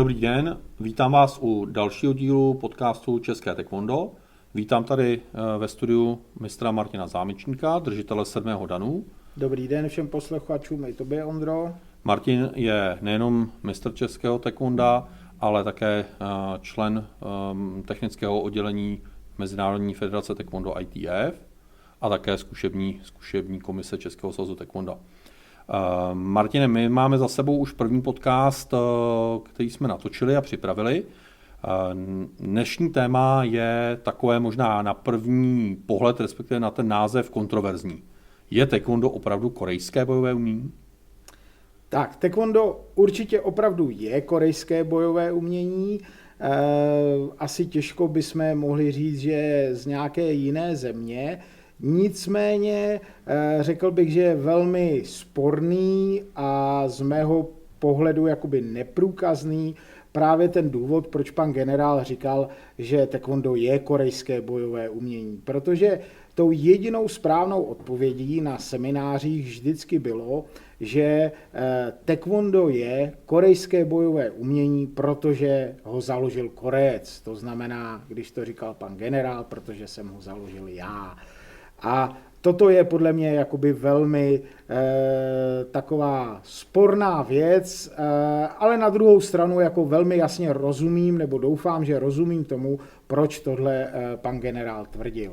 Dobrý den, vítám vás u dalšího dílu podcastu České taekwondo. Vítám tady ve studiu mistra Martina Zámečníka, držitele 7. danu. Dobrý den všem posluchačům, i tobě, Ondro. Martin je nejenom mistr českého taekwonda, ale také člen technického oddělení Mezinárodní federace taekwondo ITF a také zkušební komise Českého svazu taekwondo. Martine, my máme za sebou už první podcast, který jsme natočili a připravili. Dnešní téma je takové možná na první pohled, respektive na ten název kontroverzní. Je taekwondo opravdu korejské bojové umění? Tak, taekwondo určitě opravdu je korejské bojové umění. Asi těžko bychom mohli říct, že z nějaké jiné země. Nicméně řekl bych, že je velmi sporný a z mého pohledu jakoby neprůkazný právě ten důvod, proč pan generál říkal, že taekwondo je korejské bojové umění. Protože tou jedinou správnou odpovědí na seminářích vždycky bylo, že taekwondo je korejské bojové umění, protože ho založil Korejec. To znamená, když to říkal pan generál, protože jsem ho založil já. A toto je podle mě jakoby velmi taková sporná věc, ale na druhou stranu jako velmi jasně rozumím, nebo doufám, že rozumím tomu, proč tohle pan generál tvrdil.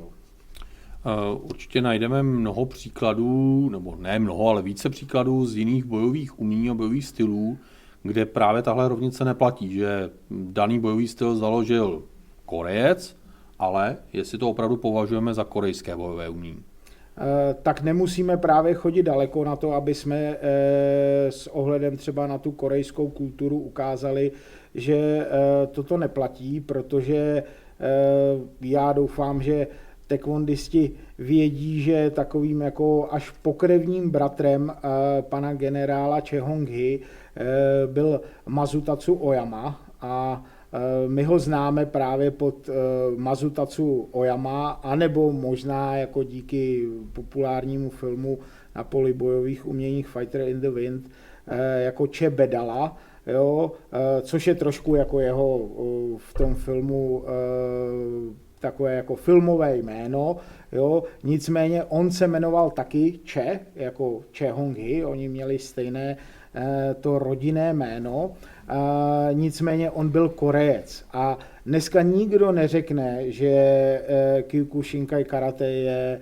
Určitě najdeme mnoho příkladů, nebo ne mnoho, ale více příkladů z jiných bojových umění a bojových stylů, kde právě tahle rovnice neplatí, že daný bojový styl založil Korejec, ale jestli to opravdu považujeme za korejské bojové umění. Tak nemusíme právě chodit daleko na to, aby jsme s ohledem třeba na tu korejskou kulturu ukázali, že toto neplatí, protože já doufám, že taekwondisti vědí, že takovým jako až pokrevním bratrem pana generála Che Hong-hi byl Mazutatsu Oyama a my ho známe právě pod Mazutatsu Oyama, anebo možná jako díky populárnímu filmu na poli bojových uměních Fighter in the Wind jako Che Bedala, jo, což je trošku jako jeho v tom filmu takové jako filmové jméno, jo. Nicméně on se jmenoval taky Che, jako Che Hong-hi, oni měli stejné to rodinné jméno, nicméně on byl Korejec. A dneska nikdo neřekne, že Kyokushinkai karate je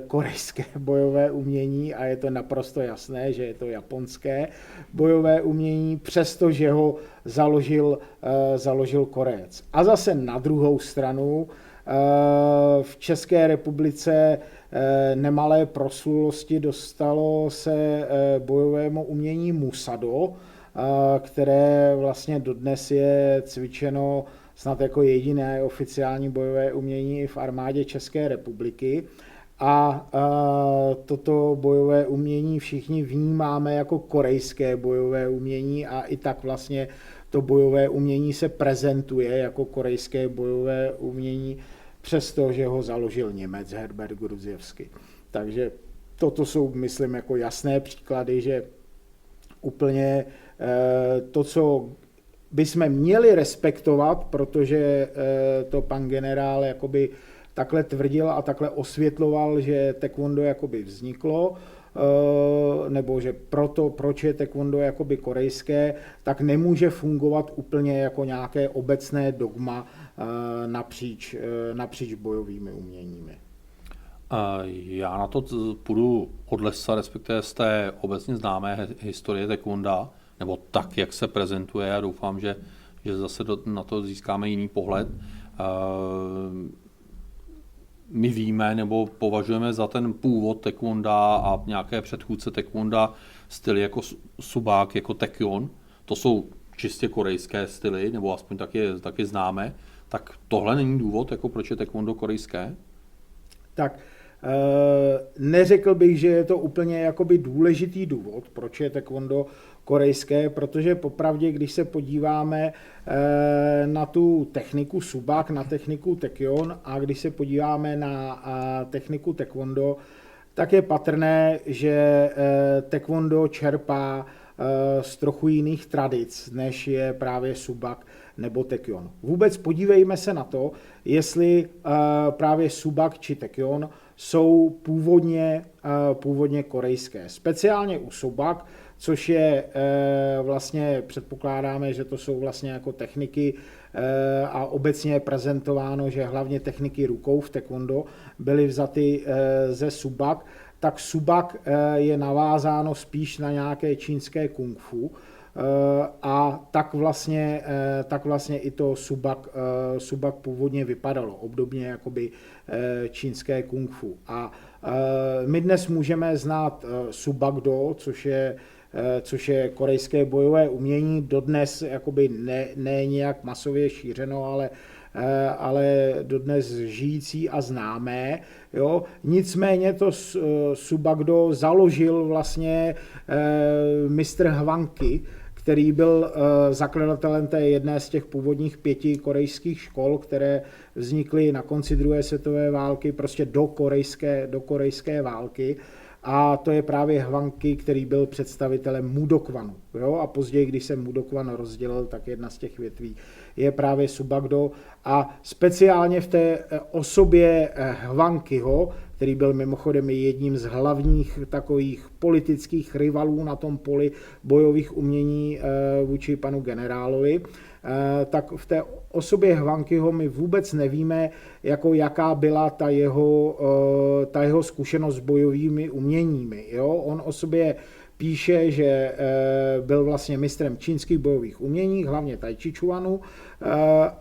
korejské bojové umění a je to naprosto jasné, že je to japonské bojové umění, přestože ho založil Korejec. A zase na druhou stranu v České republice nemalé proslulosti dostalo se bojovému umění Musado, které vlastně dodnes je cvičeno snad jako jediné oficiální bojové umění v armádě České republiky. A toto bojové umění všichni vnímáme jako korejské bojové umění a i tak vlastně to bojové umění se prezentuje jako korejské bojové umění, přestože ho založil Němec Herbert Gruzievsky. Takže toto jsou, myslím, jako jasné příklady, že úplně to, co bychom měli respektovat, protože to pan generál jakoby takhle tvrdil a takhle osvětloval, že taekwondo jakoby vzniklo, nebo že proč je taekwondo jakoby korejské, tak nemůže fungovat úplně jako nějaké obecné dogma napříč bojovými uměními. Já na to půjdu od lesa, respektive z té obecně známé historie taekwonda, nebo tak, jak se prezentuje, a doufám, že zase na to získáme jiný pohled. My víme nebo považujeme za ten původ taekwonda a nějaké předchůdce taekwonda styly jako subák, jako taekyon. To jsou čistě korejské styly, nebo aspoň taky známe. Tak tohle není důvod, jako proč je taekwondo korejské? Tak neřekl bych, že je to úplně jakoby důležitý důvod, proč je taekwondo korejské, protože popravdě, když se podíváme na tu techniku subak, na techniku taekyon a když se podíváme na techniku taekwondo, tak je patrné, že taekwondo čerpá z trochu jiných tradic, než je právě Subak nebo Taekyon. Vůbec podívejme se na to, jestli právě Subak či Taekyon jsou původně korejské. Speciálně u Subak, což je vlastně, předpokládáme, že to jsou vlastně jako techniky a obecně je prezentováno, že hlavně techniky rukou v taekwondo byly vzaty ze Subak, tak Subak je navázáno spíš na nějaké čínské kung fu a tak vlastně i to Subak původně vypadalo, obdobně jakoby čínské kung fu. A my dnes můžeme znát Subak-do, což je korejské bojové umění, dodnes jakoby ne nějak masově šířeno, ale dodnes žijící a známé. Jo. Nicméně to Subak-do založil vlastně mistr Hwang-ki, který byl zakladatelem té jedné z těch původních 5 korejských škol, které vznikly na konci druhé světové války, prostě do korejské války. A to je právě Hwang-ki, který byl představitelem Mudokwanu. Jo? A později, když se Mudokwan rozdělil, tak jedna z těch větví je právě Subak-do. A speciálně v té osobě Hwang-kiho, který byl mimochodem jedním z hlavních takových politických rivalů na tom poli bojových umění vůči panu generálovi, tak v té osobě Hwang-kiho my vůbec nevíme, jako jaká byla ta jeho zkušenost s bojovými uměními. Jo? On o sobě píše, že byl vlastně mistrem čínských bojových umění, hlavně Tai Chi Chuanu,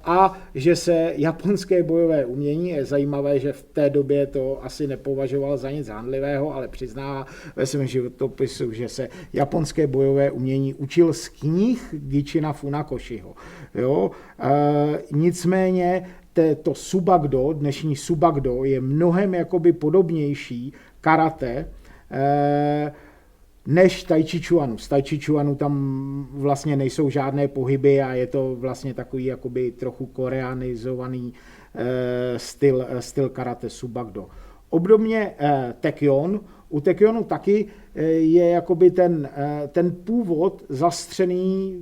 a že se japonské bojové umění, je zajímavé, že v té době to asi nepovažoval za nic handlivého, ale přiznává ve svém životopisu, že se japonské bojové umění učil z knih Gichina Funakoshiho. Jo? Nicméně to Subak-do, dnešní Subak-do, je mnohem jakoby podobnější karate, než Tai Chi Chuanu. Z Tai Chi Chuanu tam vlastně nejsou žádné pohyby a je to vlastně takový jakoby trochu koreanizovaný styl karate Subak-do. Obdobně Taekyon. U Taekyonu taky je jakoby ten původ zastřený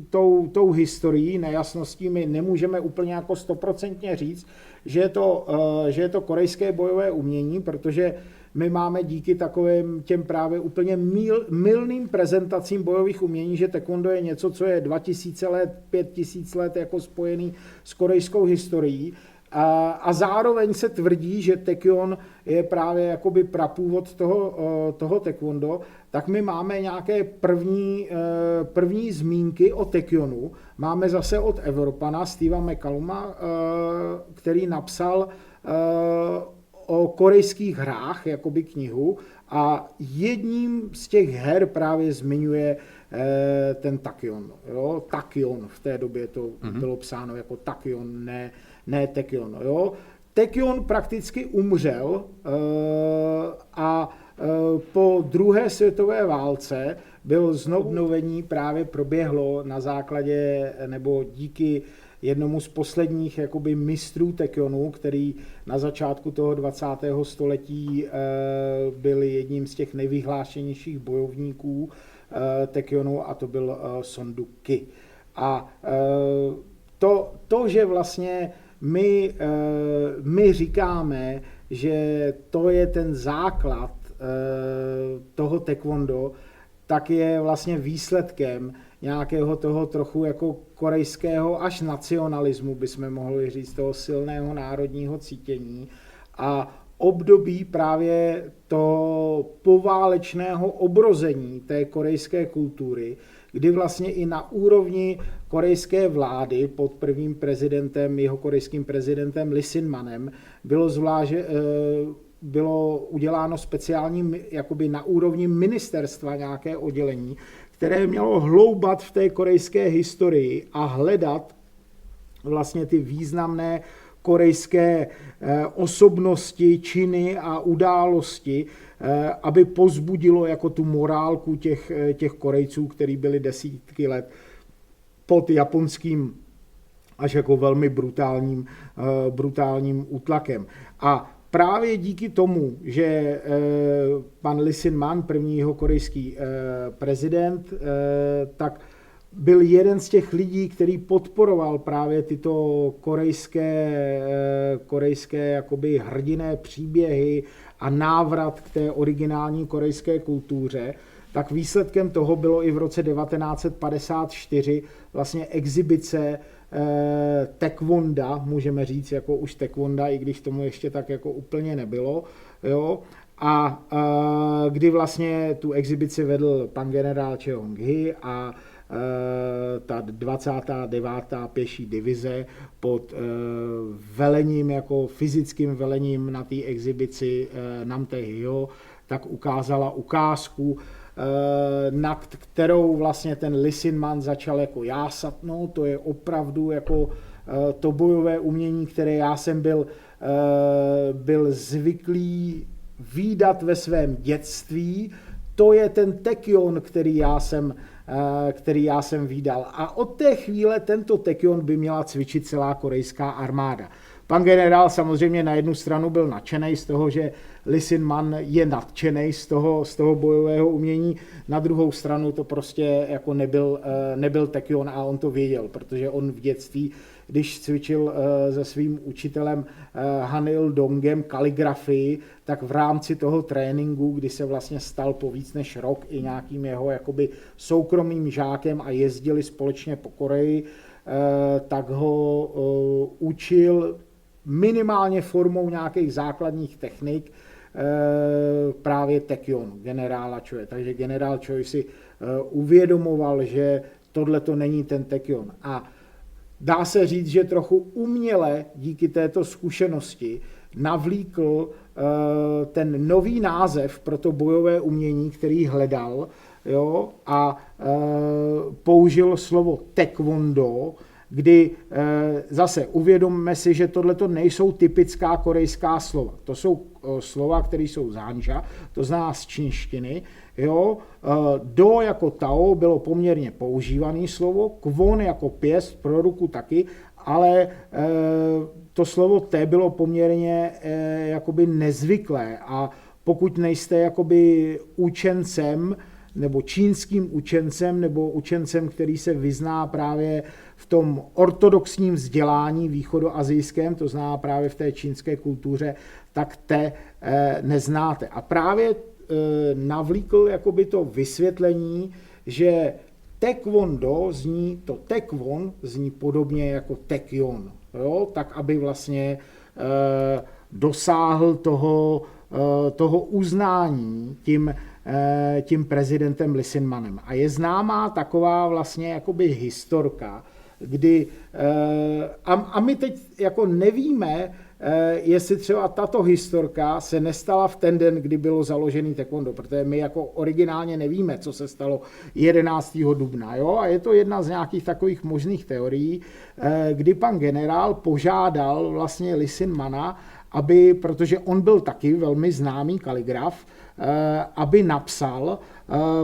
tou historií, nejasností. My nemůžeme úplně jako 100% říct, že je to korejské bojové umění, protože my máme díky takovým těm právě úplně mylným prezentacím bojových umění, že taekwondo je něco, co je 2000 let, 5000 let jako spojený s korejskou historií. A zároveň se tvrdí, že Taekyon je právě jakoby prapůvod toho taekwondo, tak my máme nějaké první zmínky o Taekyonu. Máme zase od Evropana Steva McCalluma, který napsal o korejských hrách, jakoby knihu, a jedním z těch her právě zmiňuje ten Taekyon. Jo? Taekyon, v té době to bylo psáno jako Taekyon, ne Taekyon. Jo? Taekyon prakticky umřel a po druhé světové válce byl znovu obnovení, právě proběhlo na základě nebo díky jednomu z posledních jakoby mistrů Taekyonu, který na začátku toho 20. století byl jedním z těch nejvyhlášenějších bojovníků Taekyonu, a to byl Sondu Ki. A to, že vlastně my říkáme, že to je ten základ toho taekwondo, tak je vlastně výsledkem nějakého toho trochu jako korejského až nacionalismu, bychom mohli říct, toho silného národního cítění a období právě toho poválečného obrození té korejské kultury, kdy vlastně i na úrovni korejské vlády pod prvním prezidentem, jeho korejským prezidentem Lee Sin-manem, bylo uděláno speciální, jakoby na úrovni ministerstva nějaké oddělení, které mělo hloubat v té korejské historii a hledat vlastně ty významné korejské osobnosti, činy a události, aby pozbudilo jako tu morálku těch Korejců, který byli desítky let pod japonským až jako velmi brutálním útlakem. A právě díky tomu, že pan Lee Hsin-man, první jihokorejský prezident, tak byl jeden z těch lidí, který podporoval právě tyto korejské jakoby hrdinné příběhy a návrat k té originální korejské kultuře, tak výsledkem toho bylo i v roce 1954 vlastně exibice taekwonda, můžeme říct jako už taekwonda, i když tomu ještě tak jako úplně nebylo, jo, a kdy vlastně tu exibici vedl pan generál Cheong-hee a ta 29. pěší divize pod velením, jako fyzickým velením na té exibici Nam Tae-hyo, tak ukázala ukázku, nad kterou vlastně ten Lee Hsin-man začal jako jásat, no to je opravdu jako to bojové umění, které já jsem byl zvyklý vídat ve svém dětství, to je ten taekyon, který já jsem vídal. A od té chvíle tento taekyon by měla cvičit celá korejská armáda. Pan generál samozřejmě na jednu stranu byl nadšený z toho, že Lee Hsin-man je nadšený z toho bojového umění, na druhou stranu to prostě jako nebyl taekyon a on to věděl, protože on v dětství, když cvičil se svým učitelem Han Il-dongem kaligrafii, tak v rámci toho tréninku, kdy se vlastně stal po víc než rok i nějakým jeho jakoby soukromým žákem a jezdili společně po Koreji, tak ho učil minimálně formou nějakých základních technik právě taekyon generála Choje. Takže generál Choi si uvědomoval, že tohle to není ten taekyon. A dá se říct, že trochu uměle díky této zkušenosti navlíkl ten nový název pro to bojové umění, který hledal, jo, a použil slovo taekwondo, kdy zase uvědomme si, že tohleto nejsou typická korejská slova. To jsou slova, které jsou z hanja, to znamená z čínštiny. Jo. Do jako tao bylo poměrně používané slovo, kwon jako pěst, pro ruku taky, ale to slovo te bylo poměrně jakoby nezvyklé a pokud nejste jakoby učencem nebo čínským učencem nebo učencem, který se vyzná právě v tom ortodoxním vzdělání východoasijském, to znamená právě v té čínské kultuře, tak te neznáte. A právě navlíkl jakoby to vysvětlení, že taekwondo zní, to taekwon zní podobně jako taekyon, jo? Tak aby vlastně dosáhl toho uznání tím prezidentem Lee Hsin-manem. A je známá taková vlastně jakoby historka, kdy a my teď jako nevíme, jestli třeba tato historka se nestala v ten den, kdy bylo založený taekwondo, protože my jako originálně nevíme, co se stalo 11. dubna. Jo? A je to jedna z nějakých takových možných teorií, kdy pan generál požádal vlastně Lee Hsin-mana, protože on byl taky velmi známý kaligraf, aby napsal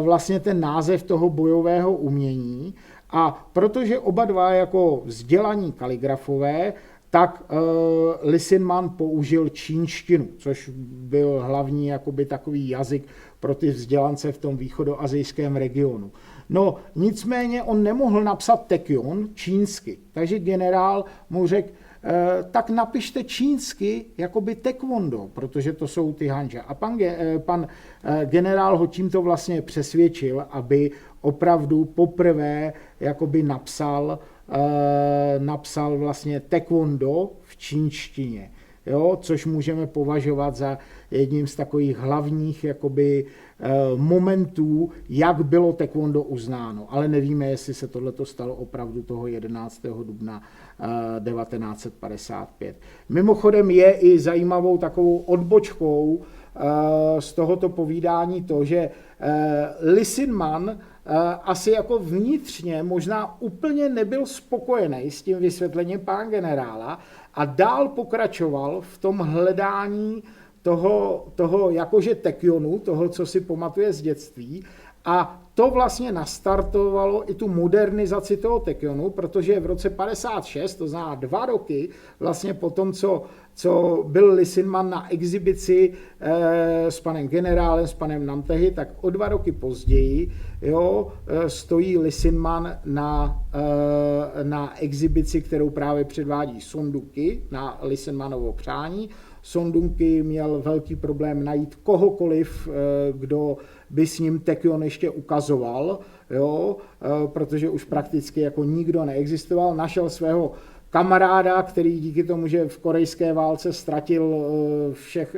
vlastně ten název toho bojového umění. A protože oba dva jako vzdělaní kaligrafové, tak Lee Hsin-man použil čínštinu, což byl hlavní jakoby takový jazyk pro ty vzdělance v tom východoasijském regionu. No nicméně on nemohl napsat taekyon čínsky, takže generál mu řekl, tak napište čínsky jakoby taekwondo, protože to jsou ty hanja. A pan generál ho tímto vlastně přesvědčil, aby opravdu poprvé jakoby napsal vlastně taekwondo v čínštině, jo, což můžeme považovat za jedním z takových hlavních jakoby momentů, jak bylo taekwondo uznáno. Ale nevíme, jestli se tohleto stalo opravdu toho 11. dubna 1955. Mimochodem je i zajímavou takovou odbočkou z tohoto povídání to, že Lee Hsin-man asi jako vnitřně možná úplně nebyl spokojený s tím vysvětlením pana generála a dál pokračoval v tom hledání toho jakože taekyonu, toho, co si pamatuje z dětství, a to vlastně nastartovalo i tu modernizaci toho taekyonu, protože v roce 56, to znamená 2 roky vlastně po tom, co co byl Lisinman na exibici s panem generálem, s panem Namtehy, tak o 2 roky později stojí Lisinman na exibici, kterou právě předvádí Sonduky na Lisinmanovo přání. Sonduky měl velký problém najít kohokoliv, kdo by s ním Taekyon ještě ukazoval, protože už prakticky jako nikdo neexistoval. Našel svého kamaráda, který díky tomu, že v korejské válce ztratil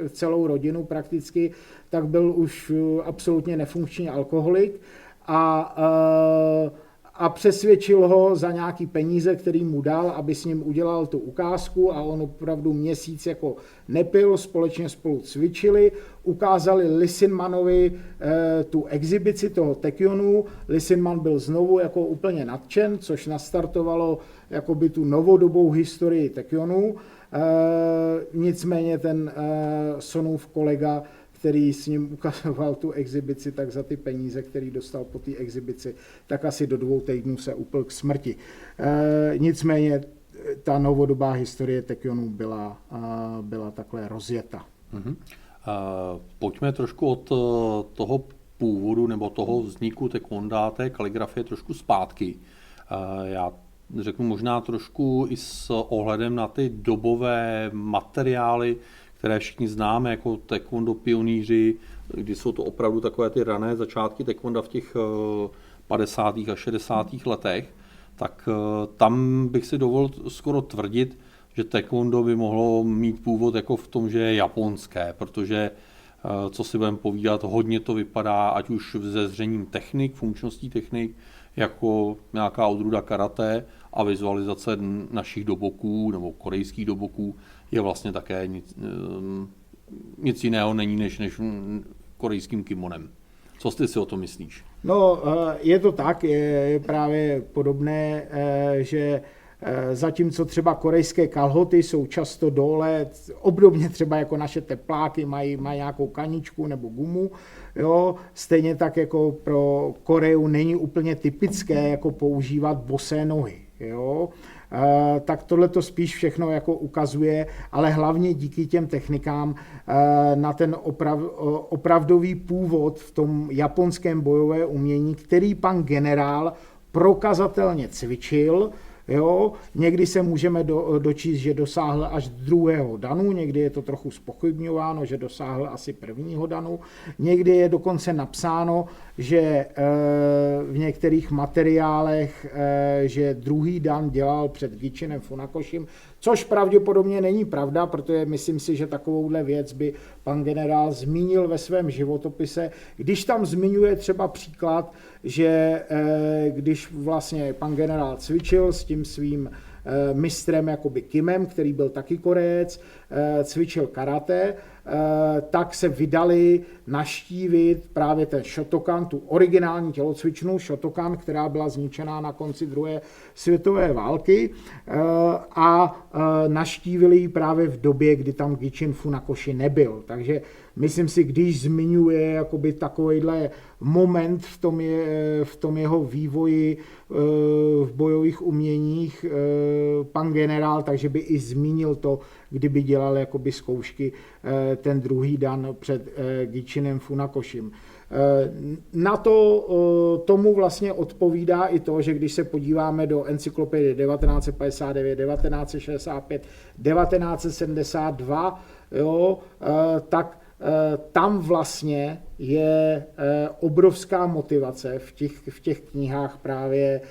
celou rodinu prakticky, tak byl už absolutně nefunkční alkoholik a přesvědčil ho za nějaký peníze, který mu dal, aby s ním udělal tu ukázku a on opravdu měsíc jako nepil, společně spolu cvičili, ukázali Lisinmanovi tu exibici toho Taekyonu. Lisinman byl znovu jako úplně nadšen, což nastartovalo jakoby tu novodobou historii Taekyonu. Nicméně ten Sonův kolega, který s ním ukazoval tu exibici, tak za ty peníze, který dostal po té exibici, tak asi do 2 týdnů se upil k smrti. Nicméně ta novodobá historie Taekyonu byla takhle rozjeta. Pojďme trošku od toho původu nebo toho vzniku taekwonda, té kaligrafie trošku zpátky. Já řeknu možná trošku i s ohledem na ty dobové materiály, které všichni známe jako taekwondo pionýři, kdy jsou to opravdu takové ty rané začátky taekwonda v těch 50. a 60. letech, tak tam bych si dovolil skoro tvrdit, že taekwondo by mohlo mít původ jako v tom, že je japonské, protože co si budeme povídat, hodně to vypadá, ať už ze zřením technik, funkčností technik, jako nějaká odrůda karate a vizualizace našich doboků nebo korejských doboků je vlastně také nic jiného není než korejským kimonem. Co ty si o tom myslíš? No, je to tak, je právě podobné, že zatímco třeba korejské kalhoty jsou často dole, obdobně třeba jako naše tepláky mají nějakou kaničku nebo gumu, stejně tak jako pro Koreu není úplně typické jako používat bosé nohy. Tak tohle to spíš všechno jako ukazuje, ale hlavně díky těm technikám na ten opravdový původ v tom japonském bojové umění, který pan generál prokazatelně cvičil. Někdy se můžeme dočíst, že dosáhl až 2. danu, někdy je to trochu zpochybňováno, že dosáhl asi 1. danu, někdy je dokonce napsáno, že v některých materiálech, že 2. dan dělal před Gichinem Funakoshim, což pravděpodobně není pravda, protože myslím si, že takovouhle věc by pan generál zmínil ve svém životopise, když tam zmiňuje třeba příklad, že když vlastně pan generál cvičil s tím svým mistrem jakoby Kimem, který byl taky Korejec, cvičil karate, tak se vydali naštívit právě ten Shotokan, tu originální tělocvičnu Shotokan, která byla zničená na konci 2. světové války a naštívili ji právě v době, kdy tam Gichin Funakoshi nebyl. Takže myslím si, když zmiňuje jakoby takovejhle moment v tom jeho vývoji v bojových uměních pan generál, takže by i zmínil to, kdyby dělal jakoby zkoušky ten 2. dan před Gichinem Funakoshim. Tomu vlastně odpovídá i to, že když se podíváme do encyklopedie 1959, 1965, 1972, tak tam vlastně je obrovská motivace v těch knihách právě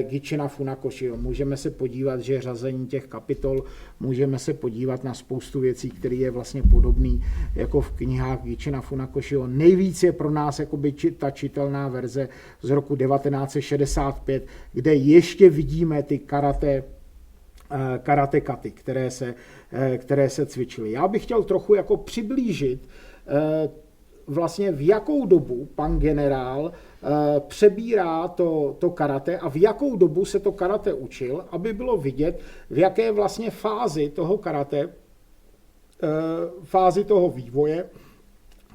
Gichina Funakoshiho. Můžeme se podívat, že řazení těch kapitol, můžeme se podívat na spoustu věcí, který je vlastně podobný jako v knihách Gichina Funakoshiho. Nejvíc je pro nás jakoby ta čitelná verze z roku 1965, kde ještě vidíme ty karate katy, které se cvičily. Já bych chtěl trochu jako přiblížit vlastně v jakou dobu pan generál přebírá to karate a v jakou dobu se to karate učil, aby bylo vidět, v jaké vlastně fázi toho karate, fázi toho vývoje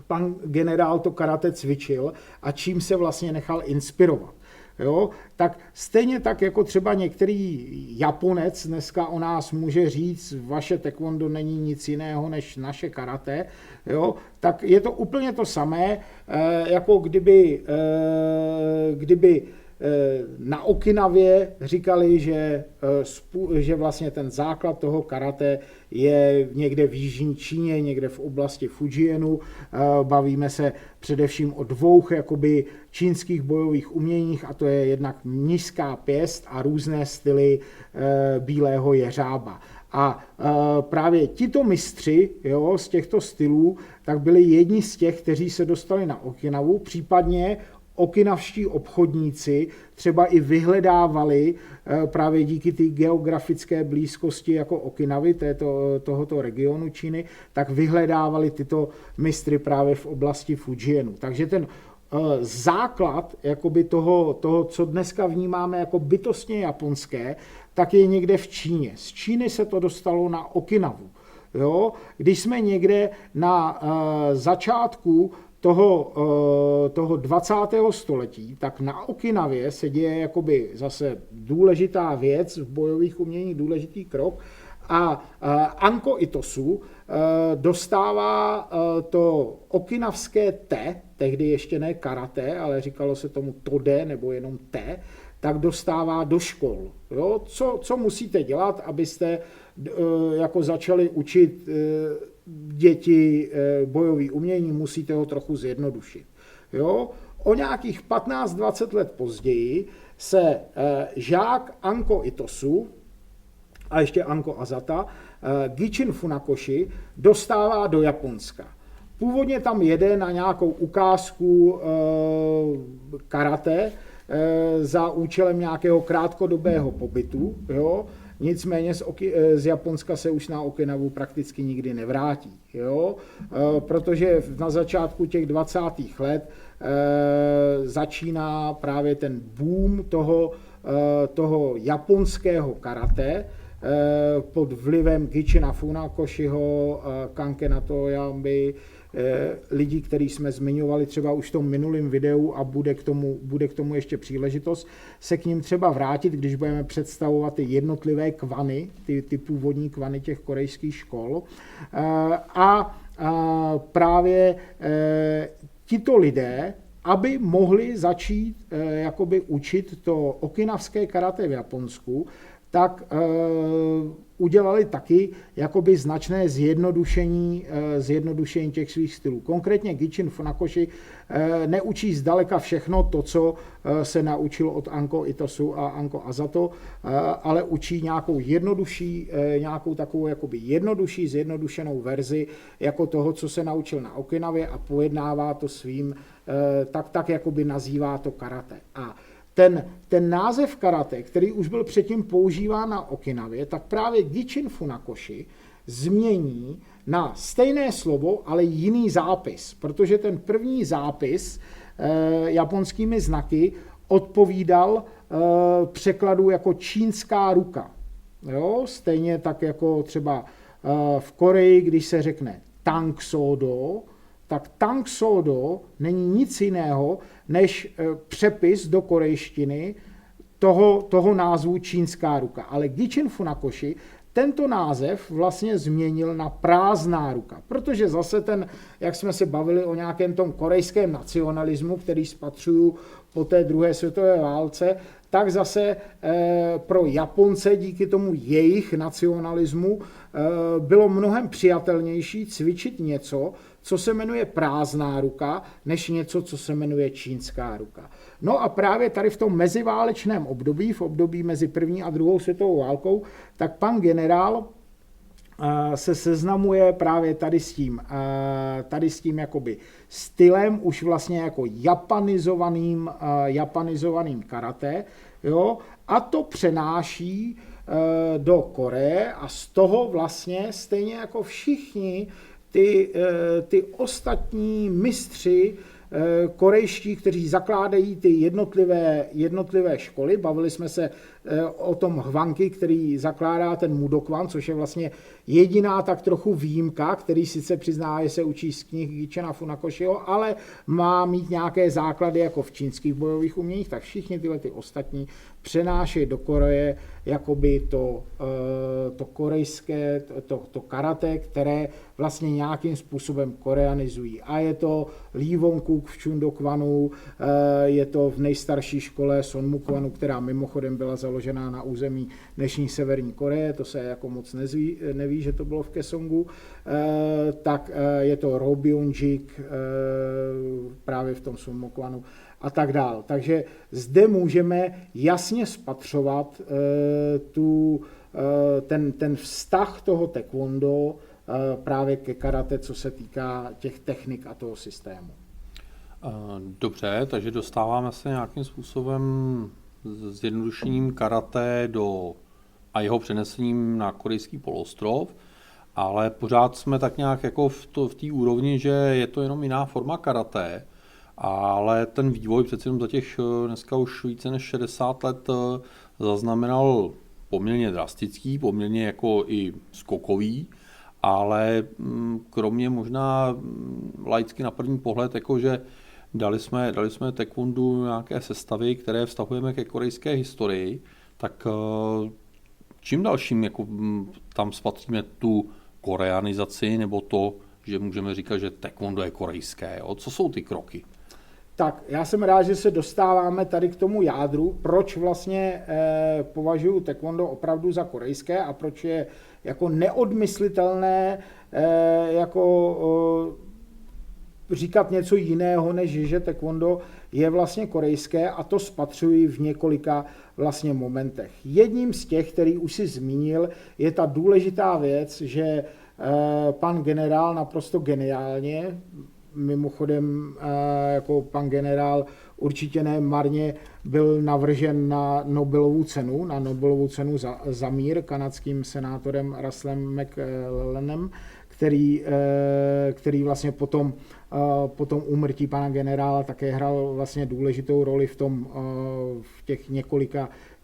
pan generál to karate cvičil a čím se vlastně nechal inspirovat. jo, tak stejně tak jako třeba některý Japonec dneska o nás může říct, vaše taekwondo není nic jiného než naše karate, jo, tak je to úplně to samé, jako kdyby na Okinavě říkali, že vlastně ten základ toho karate je někde v jižní Číně, někde v oblasti Fujianu. Bavíme se především o dvou jakoby čínských bojových uměních, a to je jednak mnišská pěst a různé styly bílého jeřába. A právě tito mistři, jo, z těchto stylů, tak byli jedni z těch, kteří se dostali na Okinavu, případně okinavští obchodníci třeba i vyhledávali právě díky té geografické blízkosti jako Okinavy, tohoto regionu Číny, tak vyhledávali tyto mistry právě v oblasti Fujianu. Takže ten základ jakoby toho, co dneska vnímáme jako bytostně japonské, tak je někde v Číně. Z Číny se to dostalo na Okinavu. Jo? Když jsme někde na začátku toho 20. století, tak na Okinavě se děje jakoby zase důležitá věc v bojových uměních, důležitý krok, a Anko Itosu dostává to okinavské te, tehdy ještě ne karate, ale říkalo se tomu tode nebo jenom te, tak dostává do škol. Jo? Co musíte dělat, abyste jako začali učit děti bojový umění, musíte ho trochu zjednodušit. Jo? O nějakých 15-20 let později se žák Anko Itosu a ještě Anko Azata, Gichin Funakoshi, dostává do Japonska. Původně tam jede na nějakou ukázku karate za účelem nějakého krátkodobého pobytu, jo? Nicméně z Japonska se už na Okinavu prakticky nikdy nevrátí, jo? Protože na začátku těch 20. let začíná právě ten boom toho japonského karate pod vlivem Gichina Funakoshiho, Kankena Toyami, lidí, který jsme zmiňovali třeba už v tom minulém videu, a bude k tomu ještě příležitost se k ním třeba vrátit, když budeme představovat ty jednotlivé kvany, ty původní kvany těch korejských škol. A právě tito lidé, aby mohli začít jakoby učit to okinavské karate v Japonsku, tak udělali taky jakoby značné zjednodušení těch svých stylů. Konkrétně Gichin Funakoshi neučí zdaleka všechno to, co se naučil od Anko Itosu a Anko Azato, ale učí nějakou takovou jakoby jednodušší, zjednodušenou verzi jako toho, co se naučil na Okinavě, a pojednává to svým, tak jakoby nazývá to karate. A ten název karate, který už byl předtím používán na Okinavě, tak právě Gichin Funakoshi změní na stejné slovo, ale jiný zápis, protože ten první zápis japonskými znaky odpovídal překladu jako čínská ruka. Jo? Stejně tak jako třeba v Koreji, když se řekne Tang Sodo, tak Tang Sodo není nic jiného než přepis do korejštiny toho názvu čínská ruka. Ale Gichin Funakoshi tento název vlastně změnil na prázdná ruka, protože zase jak jsme se bavili o nějakém tom korejském nacionalismu, který spatřuju po té druhé světové válce, tak zase pro Japonce díky tomu jejich nacionalismu bylo mnohem přijatelnější cvičit něco, co se jmenuje prázdná ruka, než něco, co se jmenuje čínská ruka. No a právě tady v tom meziválečném období, v období mezi první a druhou světovou válkou, tak pan generál se seznamuje právě tady s tím jakoby stylem, už vlastně jako japanizovaným karate, jo, a to přenáší do Koreje, a z toho vlastně stejně jako všichni ty ostatní mistři korejští, kteří zakládají ty jednotlivé školy. Bavili jsme se o tom Hwanki, který zakládá ten Mudokwan, což je vlastně jediná tak trochu výjimka, který sice přizná, že se učí z knih Gichena Funakoshiho, ale má mít nějaké základy jako v čínských bojových uměních, tak všichni tyhle ty ostatní přenášejí do Koreje jakoby to korejské, to karate, které vlastně nějakým způsobem koreanizují. A je to Lee Won-kuk v Chundokwanu, je to v nejstarší škole Sonmukwanu, která mimochodem byla založena na území dnešní Severní Koreje, to se jako moc neví, že to bylo v Kaesongu, tak je to Robyonjik právě v tom Sonmukwanu a tak dál. Takže zde můžeme jasně spatřovat ten vztah toho taekwondo právě ke karate, co se týká těch technik a toho systému. Dobře, takže dostáváme se nějakým způsobem zjednodušením karate a jeho přenesením na korejský poloostrov, ale pořád jsme tak nějak jako v té úrovni, že je to jenom jiná forma karate, ale ten vývoj přece jenom za těch dneska už více než 60 let zaznamenal poměrně drastický, poměrně jako i skokový, ale kromě možná laicky na první pohled, jakože dali jsme taekwondu nějaké sestavy, které vztahujeme ke korejské historii, tak čím dalším jako tam spatříme tu koreanizaci, nebo to, že můžeme říkat, že taekwondo je korejské. Jo? Co jsou ty kroky? Tak, já jsem rád, že se dostáváme tady k tomu jádru, proč vlastně považuji taekwondo opravdu za korejské a proč je jako neodmyslitelné říkat něco jiného, než že taekwondo je vlastně korejské, a to spatřuji v několika vlastně momentech. Jedním z těch, který už si zmínil, je ta důležitá věc, že pan generál naprosto geniálně, mimochodem jako pan generál určitě ne marně byl navržen na Nobelovu cenu za mír kanadským senátorem Russellem McLennanem, který vlastně potom úmrtí pana generála také hrál vlastně důležitou roli v těch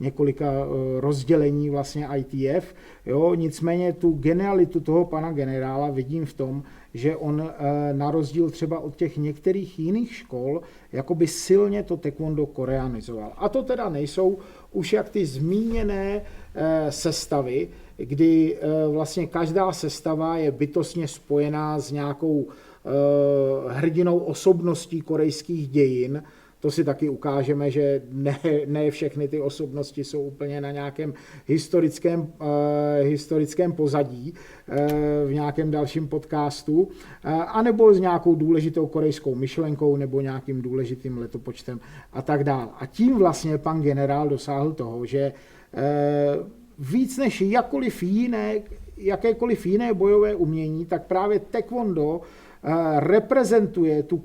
několika rozdělení vlastně ITF. Jo, nicméně tu genialitu toho pana generála vidím v tom, že on na rozdíl třeba od těch některých jiných škol jakoby silně to taekwondo koreanizoval. A to teda nejsou už jak ty zmíněné sestavy, kdy vlastně každá sestava je bytostně spojená s nějakou hrdinou osobností korejských dějin. To si taky ukážeme, že ne všechny ty osobnosti jsou úplně na nějakém historickém pozadí v nějakém dalším podcastu, anebo s nějakou důležitou korejskou myšlenkou nebo nějakým důležitým letopočtem a tak dále. A tím vlastně pan generál dosáhl toho, že víc než jakékoliv jiné bojové umění, tak právě taekwondo reprezentuje tu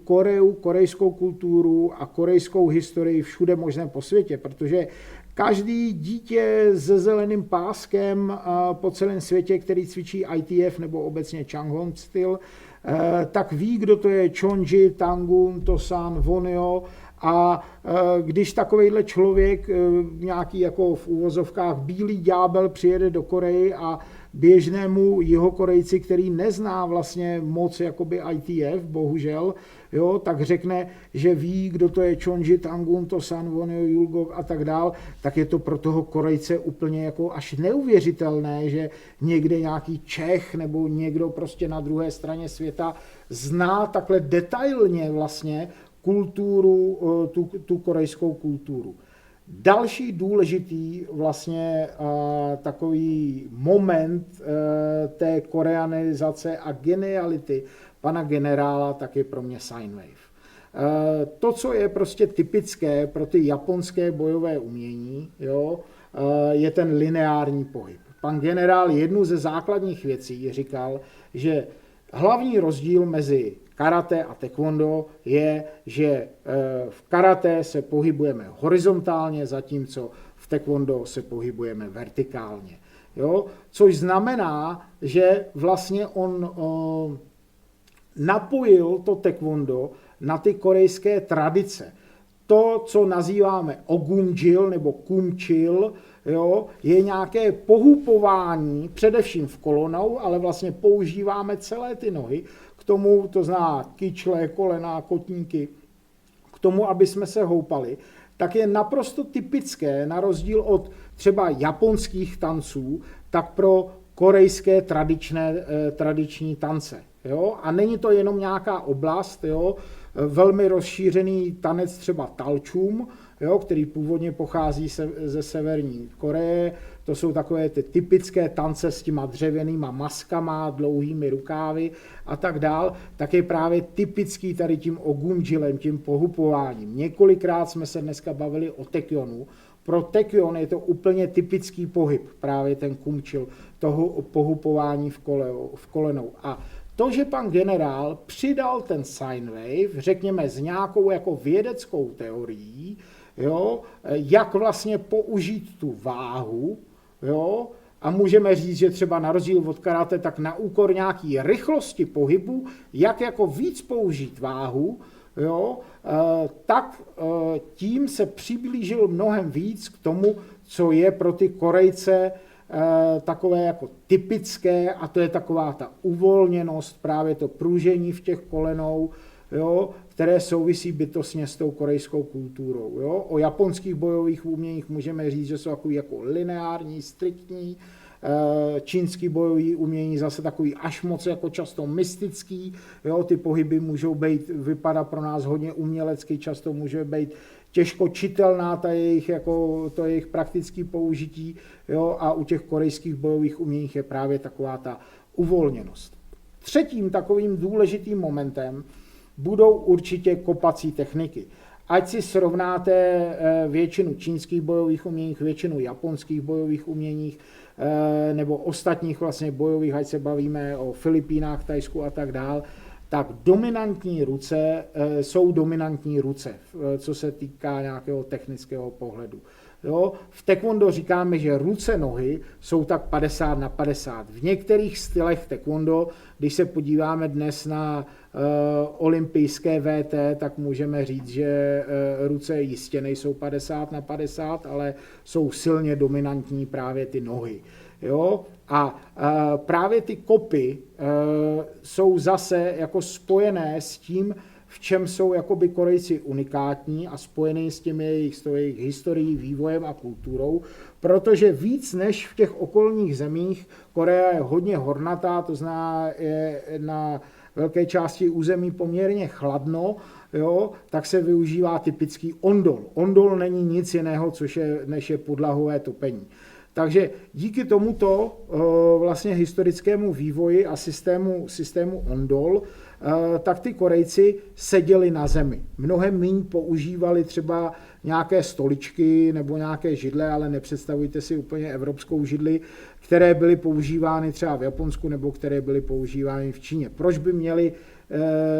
korejskou kulturu a korejskou historii všude možném po světě, protože každý dítě se zeleným páskem po celém světě, který cvičí ITF nebo obecně Changhon styl, tak ví, kdo to je Chonji, Tangun, Tosan, Woneo. A když takovejhle člověk, nějaký jako v úvozovkách bílý ďábel, přijede do Koreji a běžnému Jihokorejci, který nezná vlastně moc jakoby ITF, bohužel, jo, tak řekne, že ví, kdo to je Chonji, Tangun, Tosan, Woneo, Julgok a tak dál, tak je to pro toho Korejce úplně jako až neuvěřitelné, že někde nějaký Čech nebo někdo prostě na druhé straně světa zná takhle detailně vlastně kulturu, tu korejskou kulturu. Další důležitý vlastně takový moment té koreanizace a geniality pana generála, tak je pro mě sine wave. To, co je prostě typické pro ty japonské bojové umění, jo, je ten lineární pohyb. Pan generál jednu ze základních věcí říkal, že hlavní rozdíl mezi karate a taekwondo je, že v karate se pohybujeme horizontálně, zatímco v taekwondo se pohybujeme vertikálně. Jo? Což znamená, že vlastně on napojil to taekwondo na ty korejské tradice. To, co nazýváme ogumjil nebo kumjil, jo, je nějaké pohupování, především v kolonou, ale vlastně používáme celé ty nohy k tomu, to zná kyčle, kolena, kotníky, k tomu, aby jsme se houpali, tak je naprosto typické, na rozdíl od třeba japonských tanců, tak pro korejské tradiční tance. Jo? A není to jenom nějaká oblast, jo? Velmi rozšířený tanec třeba Talchum, jo? Který původně pochází ze severní Koreje. To jsou takové ty typické tance s těma dřevěnýma maskama, dlouhými rukávy a tak dál, tak je právě typický tady tím ogumjilem, tím pohupováním. Několikrát jsme se dneska bavili o taekwonu. Pro taekwon je to úplně typický pohyb, právě ten kumjil, toho pohupování v kolenou. A to, že pan generál přidal ten sine wave, řekněme s nějakou jako vědeckou teorií, jo, jak vlastně použít tu váhu, jo, a můžeme říct, že třeba na rozdíl od karate, tak na úkor nějaký rychlosti pohybu, jak jako víc použít váhu, jo, tak tím se přiblížil mnohem víc k tomu, co je pro ty Korejce takové jako typické, a to je taková ta uvolněnost, právě to pružení v těch kolenou, jo, které souvisí bytostně s tou korejskou kulturou. Jo. O japonských bojových uměních můžeme říct, že jsou takový jako lineární, striktní, čínský bojový umění zase takový až moc jako často mystický, jo, ty pohyby můžou být, vypadá pro nás hodně umělecky, často může být těžko čitelná to jejich praktické použití, jo, a u těch korejských bojových uměních je právě taková ta uvolněnost. Třetím takovým důležitým momentem budou určitě kopací techniky. Ať si srovnáte většinu čínských bojových uměních, většinu japonských bojových uměních, nebo ostatních vlastně bojových, ať se bavíme o Filipínách, Thajsku a tak dál, tak dominantní ruce jsou dominantní ruce, co se týká nějakého technického pohledu. Jo? V taekwondo říkáme, že ruce, nohy jsou tak 50/50. V některých stylech taekwondo, když se podíváme dnes na olympijské VT, tak můžeme říct, že ruce jistě nejsou 50/50, ale jsou silně dominantní právě ty nohy. Jo? A právě ty kopy jsou zase jako spojené s tím, v čem jsou jakoby Korejci unikátní a spojený s jejich historií, vývojem a kulturou, protože víc než v těch okolních zemích, Korea je hodně hornatá, to znamená je na velké části území poměrně chladno, jo, tak se využívá typický ondol. Ondol není nic jiného, než je podlahové topení. Takže díky tomuto vlastně historickému vývoji a systému ondol, tak ty Korejci seděli na zemi. Mnohem méně používali třeba nějaké stoličky nebo nějaké židle, ale nepředstavujte si úplně evropskou židli, které byly používány třeba v Japonsku nebo které byly používány v Číně. Proč by měli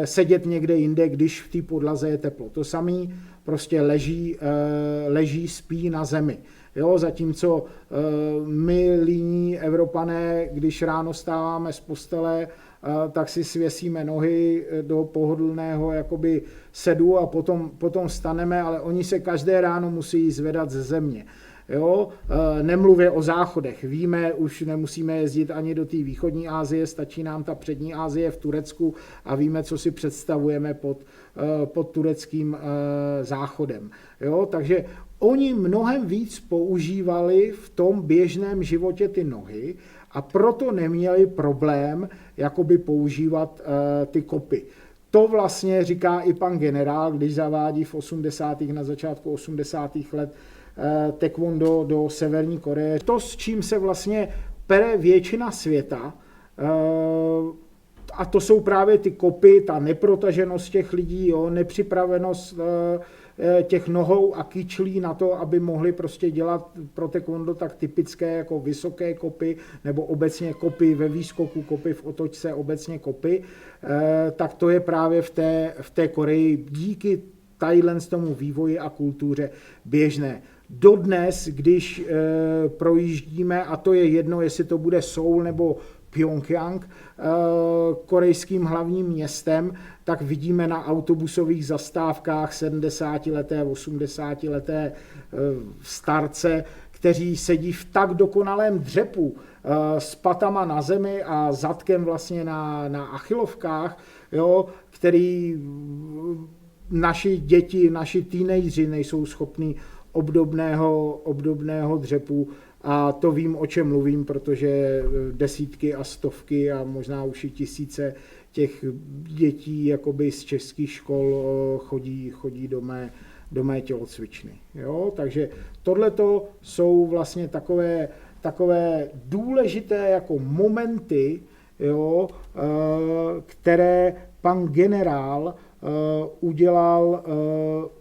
sedět někde jinde, když v té podlaze je teplo? To samý prostě leží, spí na zemi. Jo, zatímco my líní Evropané, když ráno stáváme z postele, tak si svěsíme nohy do pohodlného jakoby sedu a potom staneme, ale oni se každé ráno musí zvedat ze země. Jo? Nemluvě o záchodech. Víme, už nemusíme jezdit ani do té východní Asie, stačí nám ta přední Asie v Turecku a víme, co si představujeme pod tureckým záchodem. Jo? Takže oni mnohem víc používali v tom běžném životě ty nohy a proto neměli problém jakoby používat ty kopy. To vlastně říká i pan generál, když zavádí na začátku 80. let taekwondo do Severní Koreje. To, s čím se vlastně pere většina světa, a to jsou právě ty kopy, ta neprotaženost těch lidí, jo, nepřipravenost těch nohou a kyčlí na to, aby mohli prostě dělat pro taekwondo tak typické jako vysoké kopy, nebo obecně kopy ve výskoku, kopy v otočce, obecně kopy, tak to je právě v té Koreji díky tomu vývoji a kultuře běžné. Dodnes, když projíždíme, a to je jedno, jestli to bude Soul nebo Pjongjang korejským hlavním městem, tak vidíme na autobusových zastávkách 70leté, 80leté starce, kteří sedí v tak dokonalém dřepu s patama na zemi a zadkem vlastně na achilovkách, jo, který naši děti, naši teenageři nejsou schopní obdobného dřepu. A to vím, o čem mluvím, protože desítky a stovky a možná už i tisíce těch dětí jakoby z českých škol chodí do mé tělocvičny. Jo? Takže tohleto jsou vlastně takové důležité jako momenty, jo, které pan generál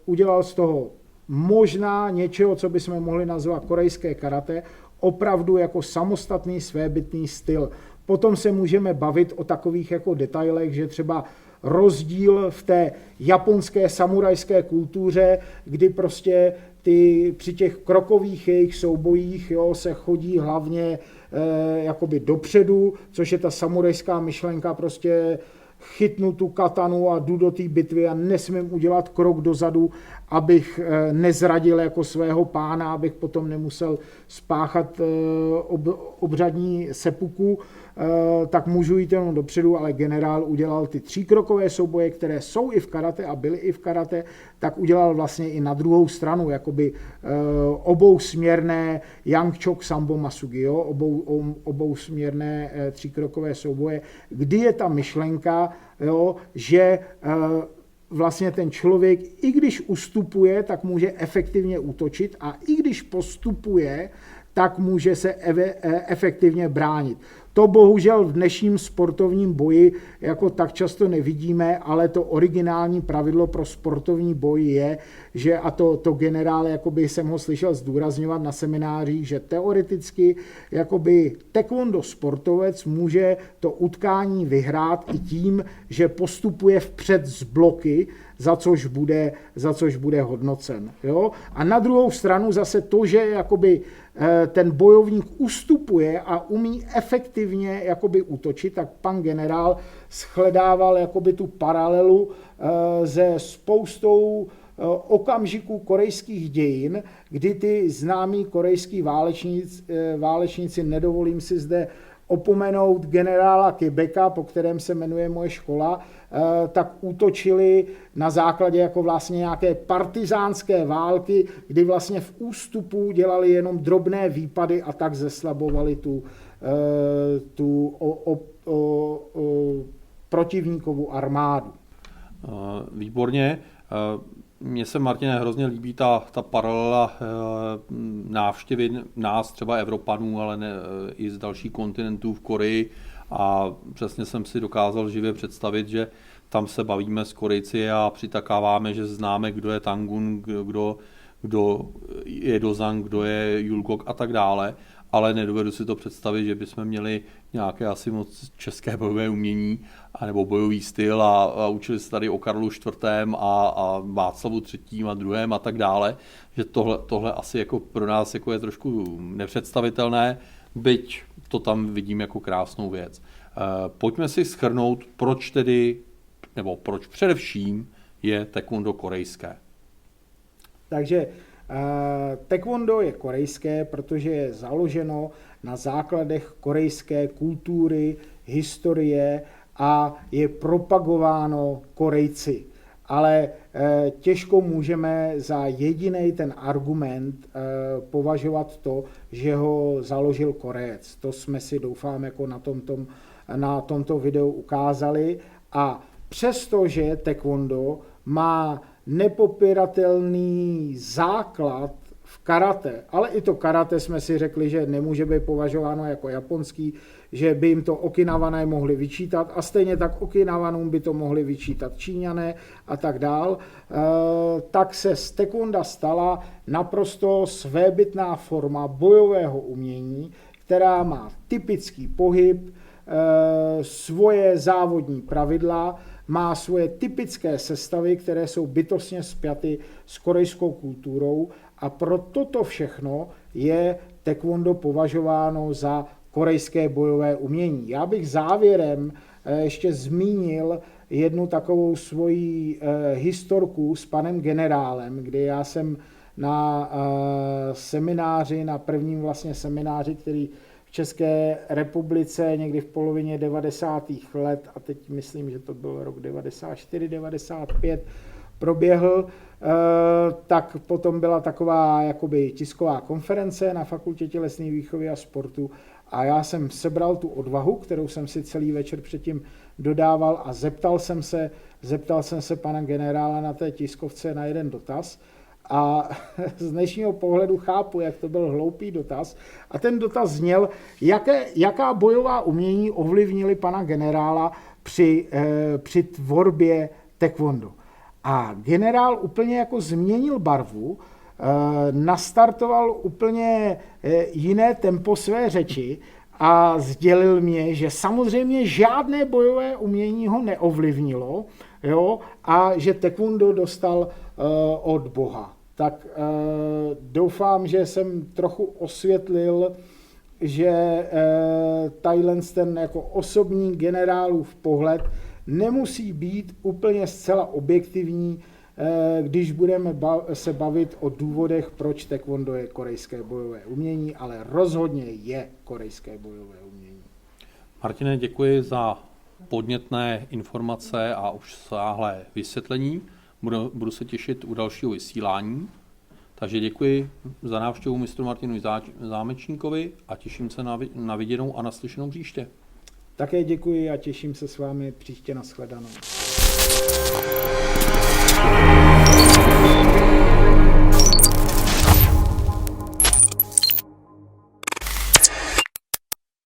udělal z toho možná něčeho, co bychom mohli nazvat korejské karate, opravdu jako samostatný svébytný styl. Potom se můžeme bavit o takových jako detailech, že třeba rozdíl v té japonské samurajské kultuře, kdy prostě při těch krokových jejich soubojích, jo, se chodí hlavně jakoby dopředu, což je ta samurajská myšlenka, prostě chytnu tu katanu a jdu do té bitvy a nesmím udělat krok dozadu, abych nezradil jako svého pána, abych potom nemusel spáchat obřadní seppuku, tak můžu jít jenom dopředu, ale generál udělal ty 3krokové souboje, které jsou i v karate a byly i v karate, tak udělal vlastně i na druhou stranu, jakoby obousměrné Yangchok Sambo Masugi, jo? Obousměrné 3krokové souboje, kdy je ta myšlenka, jo, že vlastně ten člověk, i když ustupuje, tak může efektivně útočit a i když postupuje, tak může se efektivně bránit. To bohužel v dnešním sportovním boji jako tak často nevidíme, ale to originální pravidlo pro sportovní boj je, že, a to generál, jakoby jsem ho slyšel zdůrazňovat na seminářích, že teoreticky jakoby taekwondo sportovec může to utkání vyhrát i tím, že postupuje vpřed z bloky, za což bude hodnocen. Jo? A na druhou stranu zase to, že jakoby ten bojovník ustupuje a umí efektivně jakoby útočit, tak pan generál shledával jakoby tu paralelu se spoustou okamžiků korejských dějin, kdy ty známí korejský válečníci, nedovolím si zde opomenout generála Quebeca, po kterém se jmenuje moje škola, tak útočili na základě jako vlastně nějaké partizánské války, kdy vlastně v ústupu dělali jenom drobné výpady a tak zeslabovali tu protivníkovu armádu. Výborně. Mně se, Martine, hrozně líbí ta paralela návštěvy nás, třeba Evropanů, ale ne, i z dalších kontinentů v Koreji, a přesně jsem si dokázal živě představit, že tam se bavíme s Korejci a přitakáváme, že známe, kdo je Tangun, kdo je Dozang, kdo je Julgok a tak dále, ale nedovedu si to představit, že bychom měli nějaké asi moc české bojové umění nebo bojový styl a učili se tady o Karlu IV. A Václavu III. A II. A tak dále, že tohle asi jako pro nás jako je trošku nepředstavitelné, byť to tam vidím jako krásnou věc. Pojďme si shrnout, proč především je taekwondo korejské. Takže taekwondo je korejské, protože je založeno na základech korejské kultury, historie a je propagováno Korejci. Ale těžko můžeme za jediný ten argument považovat to, že ho založil Korejec. To jsme si, doufám, jako na tomto videu ukázali. A přestože taekwondo má nepopiratelný základ v karate, ale i to karate jsme si řekli, že nemůže být považováno jako japonský, že by jim to Okinavané mohli vyčítat a stejně tak Okinavanům by to mohli vyčítat Číňané a tak dál, tak se z taekwonda stala naprosto svébytná forma bojového umění, která má typický pohyb, svoje závodní pravidla, má svoje typické sestavy, které jsou bytostně spjaty s korejskou kulturou, a pro toto všechno je taekwondo považováno za korejské bojové umění. Já bych závěrem ještě zmínil jednu takovou svoji historku s panem generálem, kdy já jsem na semináři, na prvním vlastně semináři, který v České republice někdy v polovině 90. let, a teď myslím, že to byl rok 94, 95, proběhl, tak potom byla taková jakoby tisková konference na Fakultě tělesné výchovy a sportu a já jsem sebral tu odvahu, kterou jsem si celý večer předtím dodával a zeptal jsem se pana generála na té tiskovce na jeden dotaz a z dnešního pohledu chápu, jak to byl hloupý dotaz a ten dotaz zněl, jaká bojová umění ovlivnili pana generála při tvorbě taekwondo. A generál úplně jako změnil barvu, nastartoval úplně jiné tempo své řeči a sdělil mě, že samozřejmě žádné bojové umění ho neovlivnilo, jo, a že taekwondo dostal od Boha. Tak doufám, že jsem trochu osvětlil, že tadyhle ten jako osobní generálův pohled nemusí být úplně zcela objektivní, když budeme se bavit o důvodech, proč taekwondo je korejské bojové umění, ale rozhodně je korejské bojové umění. Martine, děkuji za podnětné informace a obsáhlé vysvětlení. Budu se těšit u dalšího vysílání. Takže děkuji za návštěvu mistru Martinu Zámečníkovi a těším se na viděnou a naslyšenou příště. Také děkuji a těším se s vámi příště na shledanou.